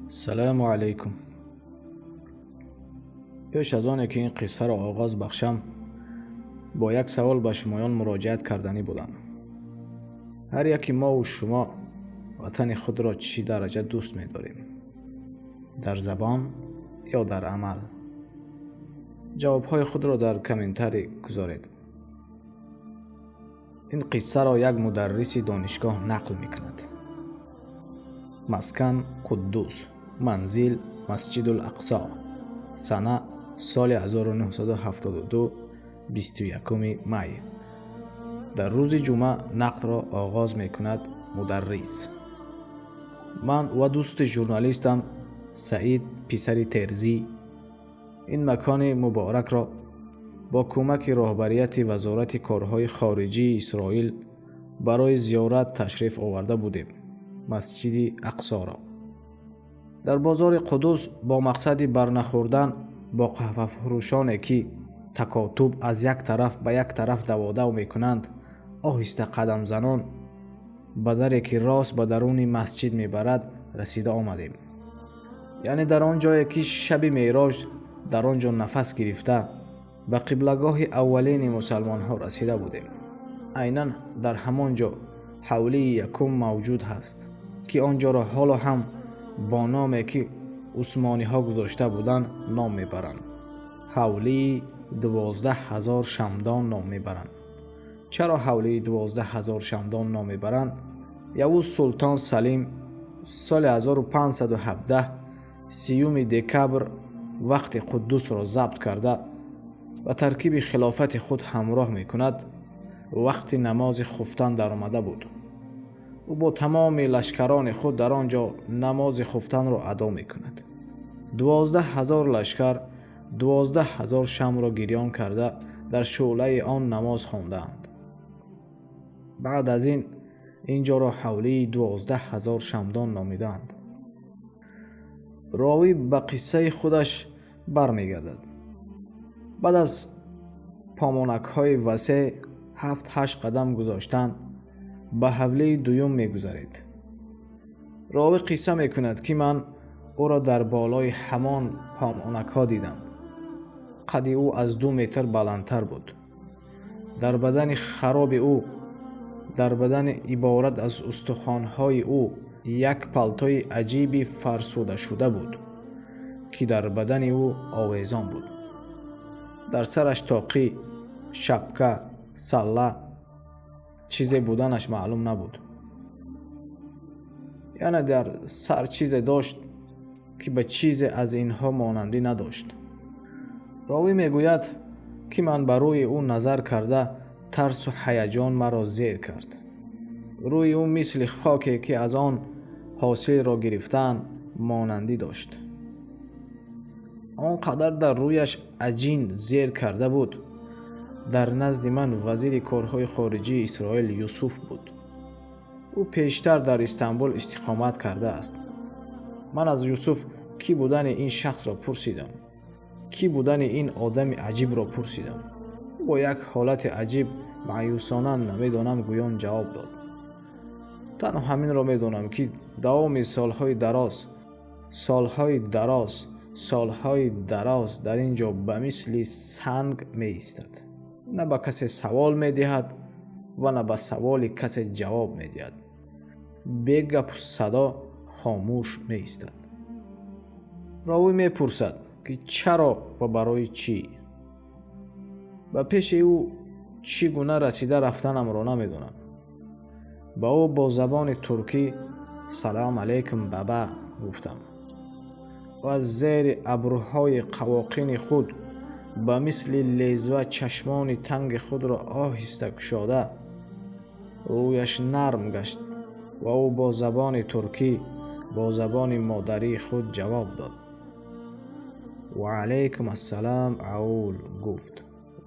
سلام علیکم. پیش از آنی که این قصه را آغاز بخشم با یک سوال به شمایان مراجعت کردنی بودم. هر یکی ما و شما وطن خود را چی درجه دوست می داریم؟ در زبان یا در عمل؟ جوابهای خود را در کامنتاری گذارید. این قصه را یک مدرس دانشگاه نقل می کند. مسکن قدوس، منزل مسجد الاقصی، سنه سال 1972 21 می. در روز جمعه نقل را آغاز می کند مدرس. من و دوست ژورنالیستم سعید پسر ترزی این مکان مبارک را با کمک رهبریت وزارت کارهای خارجی اسرائیل برای زیارت تشریف آورده بودیم. مسجد اقصی را در بازار قدوس با مقصد برنخوردن با قهوه فروشانی که تکاتب از یک طرف به یک طرف دوادو میکنند آهسته قدم زنان به دری که راست به درون مسجد میبرد رسیده آمدیم. یعنی در آن جایی که شب معراج در آنجا نفس گرفته به قبلگاه اولین مسلمان ها رسیده بودیم. عیناً در همان جا حولی یکم موجود هست که آنجا را حالا هم با نامی که عثمانی ها گذاشته بودند نام میبرند. حولی 12,000 شمدان نام میبرند. چرا حولی 12,000 شمدان نام میبرند؟ یوز سلطان سلیم سال 1517 30 دکبر وقت قدوس را ضبط کرده و ترکیب خلافت خود همراه میکند. وقت نماز خفتن در آمده بود. او با تمام لشکران خود در آنجا نماز خفتن را ادا میکند. 12,000 لشکر 12,000 شمع را گریان کرده در شعله آن نماز خواندند. بعد از اینجا را حولی 12,000 شمدان نامیدند. راوی به قصه خودش برمیگردد. بعد از پامونک های وسیع 7-8 قدم گذاشتن به حوله دوم میگذارید. راوی قصه میکند که من او را در بالای همان پامونک ها دیدم. قد او از 2 متر بلندتر بود. در بدن خراب او، در بدن عبارت از استخوان‌های او یک پالتوی عجیبی فرسوده شده بود که در بدن او آویزان بود. در سرش تاقی، شپکه، سله چیزی بودنش معلوم نبود. یعنی در سر چیزی داشت که به چیز از اینها مانندی نداشت. راوی میگوید که من بر روی او نظر کرده ترس و هیجان مرا زیر کرد. روی او مثل خاکی که از آن حاصل را گرفتن مانندی داشت. آنقدر در رویش عجین زیر کرده بود. در نزد من وزیر کارهای خارجی اسرائیل یوسف بود. او پیشتر در استانبول استقامت کرده است. من از یوسف کی بودن این شخص را پرسیدم. کی بودن این آدم عجیب را پرسیدم. با یک حالت عجیب مایوسانه نمیدانم گویان جواب داد. تنها همین را میدانم که دوام سالهای دراز در اینجا به مثل سنگ می ایستد. نه به کسی سوال می دهد و نه به سوال کسی جواب می دهد. بی گپ و صدا خاموش می ایستد. راوی می پرسد که چرا و برای چی؟ به پیش او چگونه رسیده رفتنم را نمیدانم. با او با زبان ترکی سلام علیکم بابا گفتم و از زیر ابروهای قواقین خود به مثل لیزوه چشمان تنگ خود را آهسته گشاده رویش نرم گشت و او با زبان ترکی با زبان مادری خود جواب داد. و علیکم السلام اول گفت.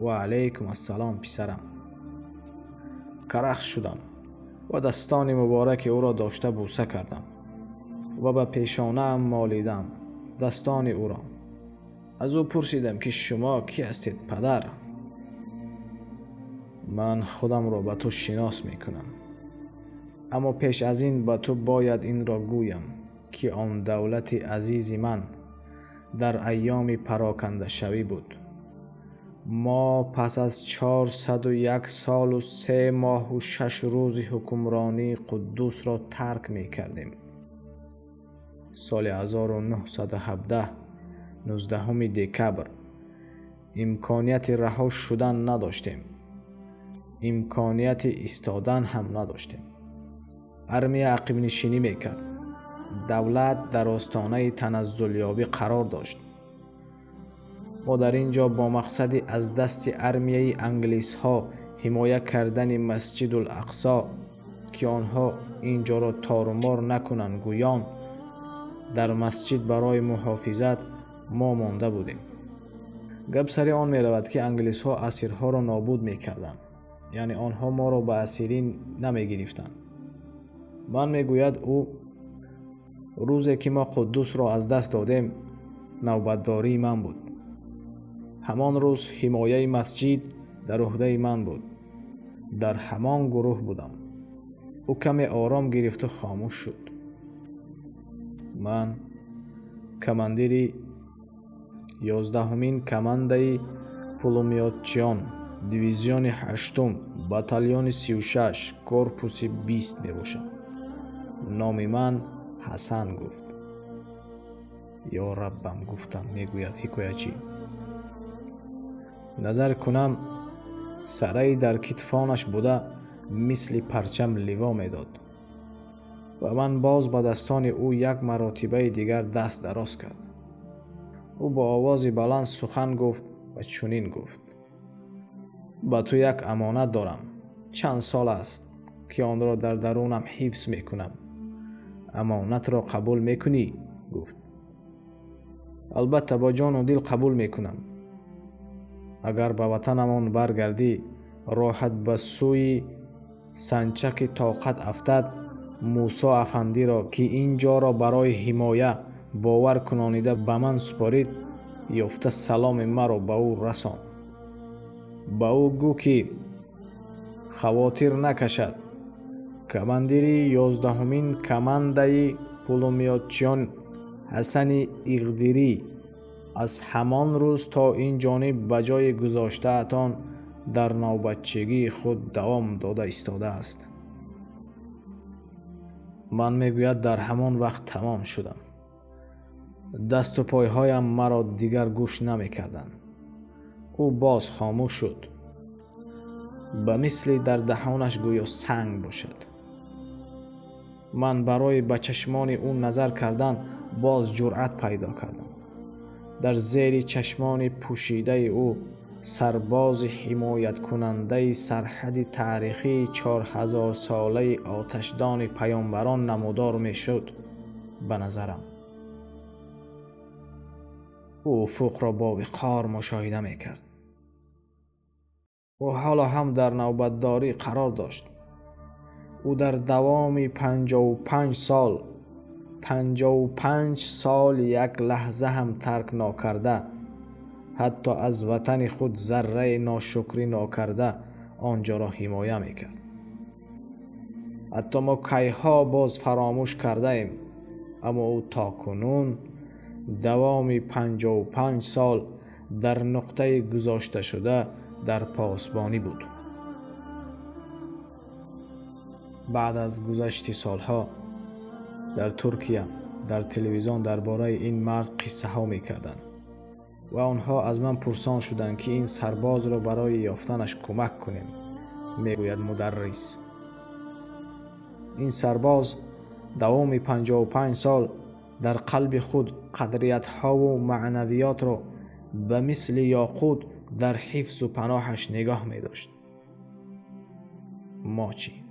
و علیکم السلام پسرم. کرخ شدم و دستان مبارک او را داشته بوسه کردم و به پیشانه ام مالیدم دستان او را. از او پرسیدم که شما کی هستید پدر؟ من خودم را به تو شناس می کنم، اما پیش از این به تو باید این را گویم که آن دولت عزیز من در ایام پراکنده شوی بود. ما پس از 401 سال و 3 ماه و 6 روز حکمرانی قدوس را ترک می کردیم. سال 1917 19 دکبر امکانیت رها شدن نداشتیم. امکانیت ایستادن هم نداشتیم. ارمیه عقب نشینی میکرد. دولت در آستانه تنزلیابی قرار داشت. ما در اینجا با مقصد از دست ارمیه انگلیس ها حمایه کردن مسجد الاقصی که آنها اینجا را تارمار نکنند گویان در مسجد برای محافظت ما مانده بودیم. گپ سری آن می رود که انگلیس ها اسیرها را نابود می کردند. یعنی آنها ما را به اسیری نمی گرفتند. من می گوید او روزی که ما قدوس را از دست دادیم نوبتداری من بود. همان روز حمایه مسجد در عهده من بود. در همان گروه بودم. او کمی آرام گرفت و خاموش شد. من کماندیری 11مین کمانده پولومیوتچیان دیویزیون 8 باتالیون 36 کورپوس 20 می باشم. نام من حسن گفت. یا ربم گفتم میگوید حکایچی. نظر کنم سرای در کتفانش بوده مثل پرچم لیوا میداد و من باز با دستان او یک مراتبه دیگر دست دراز کرد. او با آواز بلند سخن گفت و چنین گفت: با تو یک امانت دارم. چند سال است که آن را در درونم حفظ میکنم. امانت را قبول میکنی؟ گفت. البته با جان و دل قبول میکنم. اگر به وطنمان برگردی راحت به سوی سنچک طاقت افتد موسی افندی را که اینجا را برای حمایه باور کنانیده به من سپارید یافته سلام مرا به او رسان. با او گو که خواطر نکشد. کماندیری 11مین کمانده پولومیوتچیان حسن اقدیری از همان روز تا این جانب به جای گذاشته اتان در نوبتچگی خود دوام داده ایستاده است. من میگوید در همان وقت تمام شدم. دست و پایهایم مرا دیگر گوش نمی کردن. او باز خاموش شد. به مثل در دهانش گویا سنگ باشد. من برای به چشمان او نظر کردن باز جرأت پیدا کردم. در زیر چشمان پوشیده او سرباز حمایت کننده سرحد تاریخی 4000 ساله آتشدان پیامبران نمودار می شد به نظرم. او افق را با وقار مشاهده می کرد. او حالا هم در نوبتداری قرار داشت. او در دوام 55 سال یک لحظه هم ترک نکرده، حتی از وطن خود ذره ناشکری نکرده آنجا را حمایه میکرد. حتی ما کیها باز فراموش کرده ایم، اما او تا کنون دوام 55 سال در نقطه گذاشته شده در پاسبانی بود. بعد از گذشت سالها در ترکیه در تلویزیون درباره این مرد قصه ها می کردند و آنها از من پرسان شدند که این سرباز را برای یافتنش کمک کنیم. می گوید مدرس. این سرباز دوام 55 سال در قلب خود قدریت ها و معنویات را به مثل یاقوت در حفظ و پناهش نگاه می داشت. ما چی؟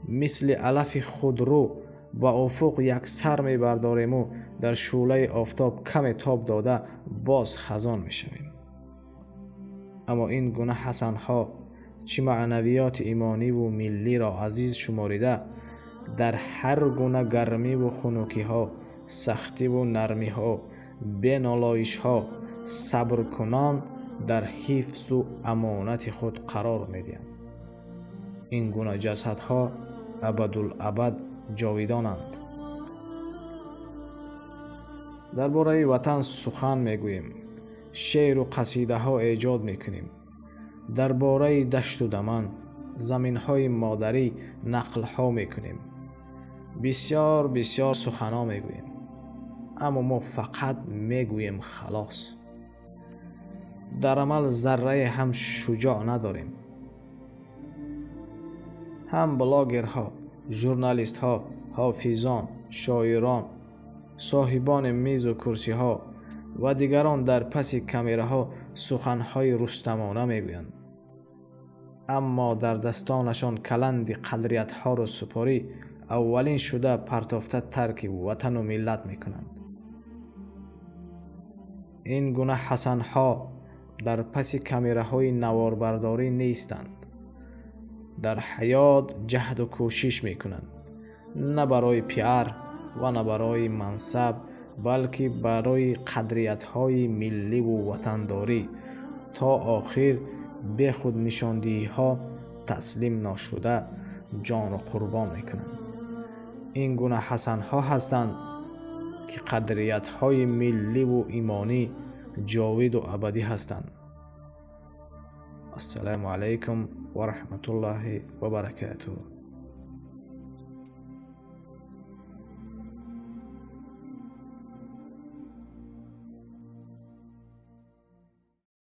مثل علف خودرو با افق یک سر می برداریم و در شعله آفتاب کم تاب داده باز خزان می شویم. اما این گونه حسن ها چی معنویات ایمانی و ملی را عزیز شماریده در هر گونه گرمی و خنوکی ها، سختی و نرمی ها، بینالایش ها صبر کنان در حفظ و امانت خود قرار می دهند. این گونه جسد ها ابدالابد جاویدانند. درباره وطن سخن میگوییم، شعر و قصیده ها ایجاد میکنیم. درباره دشت و دمن، زمین های مادری نقل ها میکنیم. بسیار بسیار سخن ها میگوییم، اما ما فقط میگوییم خلاص. در عمل ذره هم شجاع نداریم. هم بلاگرها، ژورنالیست ها، حافظان، شاعران، صاحبان میز و کرسی ها و دیگران در پس کامره ها سخن های رستمانه میگویند، اما در دستانشان کلند قدریت ها را سپاری اولین شده پرتافته ترک وطن و ملت میکنند. این گونه حسن ها در پس کامره های نواربرداری نیستند. در حیات جهد و کوشش میکنند، نه برای PR و نه برای منصب، بلکه برای قدریت های ملی و وطنداری تا آخر به خود نشاندهی ها تسلیم نشده جان و قربان میکنند. این گونه حسن ها هستند که قدریت های ملی و ایمانی جاوید و ابدی هستند. السلام علیکم و رحمت الله و برکاته.